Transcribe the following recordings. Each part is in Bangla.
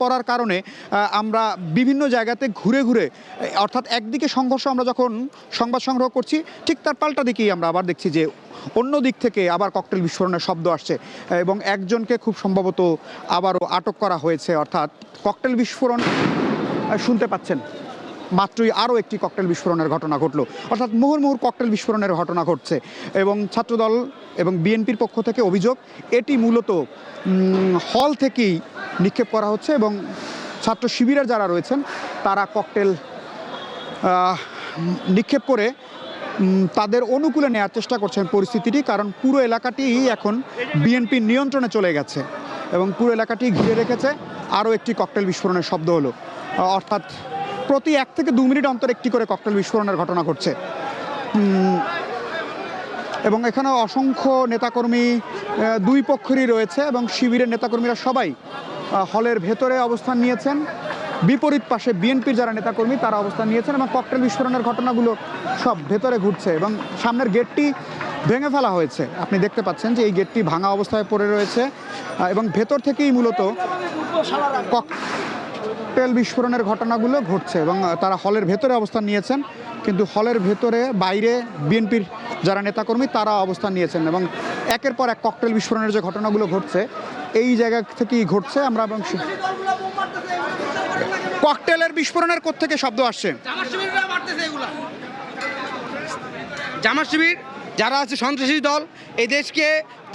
পড়ার কারণে আমরা বিভিন্ন জায়গাতে ঘুরে ঘুরে অর্থাৎ একদিকে সংঘর্ষ আমরা যখন সংবাদ সংগ্রহ করছি ঠিক তার পাল্টা দিকেই আমরা আবার দেখছি যে অন্য দিক থেকে আবার ককটেল বিস্ফোরণের শব্দ আসছে এবং একজনকে খুব সম্ভবত আবারও আটক করা হয়েছে। অর্থাৎ ককটেল বিস্ফোরণ শুনতে পাচ্ছেন, মাত্রই আরও একটি ককটেল বিস্ফোরণের ঘটনা ঘটলো। অর্থাৎ মুহুর্মুহুর ককটেল বিস্ফোরণের ঘটনা ঘটছে এবং ছাত্রদল এবং বিএনপির পক্ষ থেকে অভিযোগ এটি মূলত হল থেকেই নিক্ষেপ করা হচ্ছে এবং ছাত্র শিবিরের যারা রয়েছেন তারা ককটেল নিক্ষেপ করে তাদের অনুকূলে নেওয়ার চেষ্টা করছেন পরিস্থিতিটি, কারণ পুরো এলাকাটি এখন বিএনপির নিয়ন্ত্রণে চলে গেছে এবং পুরো এলাকাটি ঘিরে রেখেছে। আরও একটি ককটেল বিস্ফোরণের শব্দ হলো, অর্থাৎ প্রতি 1 থেকে 2 মিনিট অন্তর একটি করে ককটেল বিস্ফোরণের ঘটনা ঘটছে এবং এখানে অসংখ্য নেতাকর্মী দুই পক্ষেরই রয়েছে এবং শিবিরের নেতাকর্মীরা সবাই হলের ভেতরে অবস্থান নিয়েছেন। বিপরীত পাশে বিএনপির যারা নেতাকর্মী তারা অবস্থান নিয়েছেন এবং ককটেল বিস্ফোরণের ঘটনাগুলো সব ভেতরে ঘটছে এবং সামনের গেটটি ভেঙে ফেলা হয়েছে। আপনি দেখতে পাচ্ছেন যে এই গেটটি ভাঙা অবস্থায় পড়ে রয়েছে এবং ভেতর থেকেই মূলত ককটেল বিস্ফোরণের ঘটনাগুলো ঘটছে এবং তারা হলের ভেতরে অবস্থান নিয়েছেন, কিন্তু হলের ভেতরে বাইরে বিএনপির যারা নেতাকর্মী তারা অবস্থান নিয়েছেন এবং একের পর এক ককটেল বিস্ফোরণের যে ঘটনাগুলো ঘটছে এই জায়গা থেকেই ঘটছে। আমরা এবং ককটেলের বিস্ফোরণের কোত্থেকে শব্দ আসছে? জামাত শিবির যারা আছে সন্ত্রাসী দল, এই দেশকে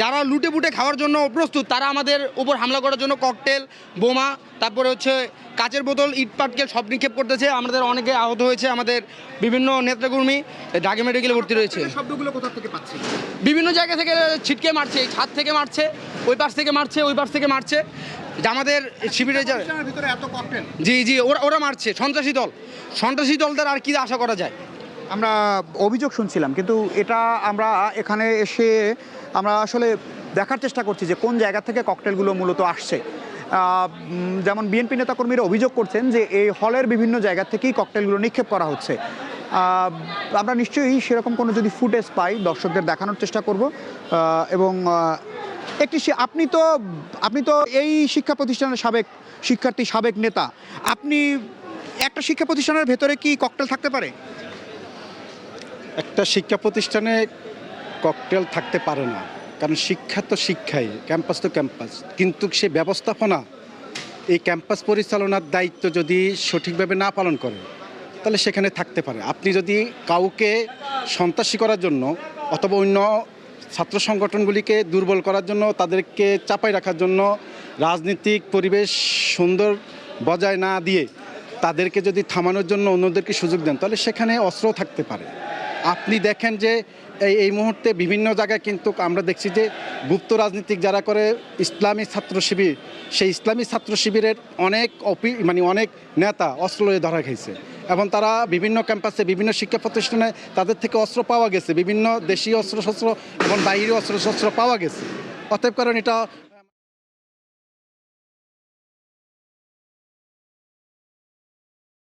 যারা লুটে পুটে খাওয়ার জন্য প্রস্তুত, তারা আমাদের উপর হামলা করার জন্য ককটেল, বোমা, তারপরে হচ্ছে কাচের বোতল, ইট পাটকেল সব নিক্ষেপ করতেছে। আমাদের অনেকে আহত হয়েছে, আমাদের বিভিন্ন নেতাকর্মী ঢাকা মেডিকেলে ভর্তি রয়েছে। শব্দগুলো কোথা থেকে পাচ্ছি? বিভিন্ন জায়গা থেকে ছিটকে মারছে, ছাদ থেকে মারছে, ওই পাশ থেকে মারছে, ওই পাশ থেকে মারছে। আমাদের শিবিরের ভিতরে এত ককটেল, জি ওরা মারছে। সন্ত্রাসী দলদের আর কি আশা করা যায়? আমরা অভিযোগ শুনছিলাম, কিন্তু এটা আমরা এখানে এসে আমরা আসলে দেখার চেষ্টা করছি যে কোন জায়গা থেকে ককটেলগুলো মূলত আসছে। যেমন বিএনপি নেতাকর্মীরা অভিযোগ করছেন যে এই হলের বিভিন্ন জায়গা থেকেই ককটেলগুলো নিক্ষেপ করা হচ্ছে। আমরা নিশ্চয়ই সেরকম কোনো যদি ফুটেজ পাই দর্শকদের দেখানোর চেষ্টা করব এবং একটি আপনি তো এই শিক্ষা প্রতিষ্ঠানের সাবেক শিক্ষার্থী, সাবেক নেতা, আপনি একটা শিক্ষা প্রতিষ্ঠানের ভেতরে কি ককটেল থাকতে পারে? একটা শিক্ষা প্রতিষ্ঠানে ককটেল থাকতে পারে না, কারণ শিক্ষা তো শিক্ষাই, ক্যাম্পাস তো ক্যাম্পাস, কিন্তু সে ব্যবস্থাপনা, এই ক্যাম্পাস পরিচালনার দায়িত্ব যদি সঠিকভাবে না পালন করে তাহলে সেখানে থাকতে পারে। আপনি যদি কাউকে সন্ত্রাসী করার জন্য অথবা অন্য ছাত্র সংগঠনগুলিকে দুর্বল করার জন্য, তাদেরকে চাপাই রাখার জন্য রাজনৈতিক পরিবেশ সুন্দর বজায় না দিয়ে তাদেরকে যদি থামানোর জন্য অন্যদেরকে সুযোগ দেন তাহলে সেখানে অস্ত্র থাকতে পারে। আপনি দেখেন যে এই মুহূর্তে বিভিন্ন জায়গায় কিন্তু আমরা দেখছি যে গুপ্ত রাজনীতিক যারা করে ইসলামী ছাত্র শিবির, সেই ইসলামী ছাত্র শিবিরের অনেক নেতা অস্ত্র লয়ে ধরা খেয়েছে এবং তারা বিভিন্ন ক্যাম্পাসে, বিভিন্ন শিক্ষা প্রতিষ্ঠানে তাদের থেকে অস্ত্র পাওয়া গেছে, বিভিন্ন দেশীয় অস্ত্রশস্ত্র এবং বাইরের অস্ত্রশস্ত্র পাওয়া গেছে। অতএব কারণ এটা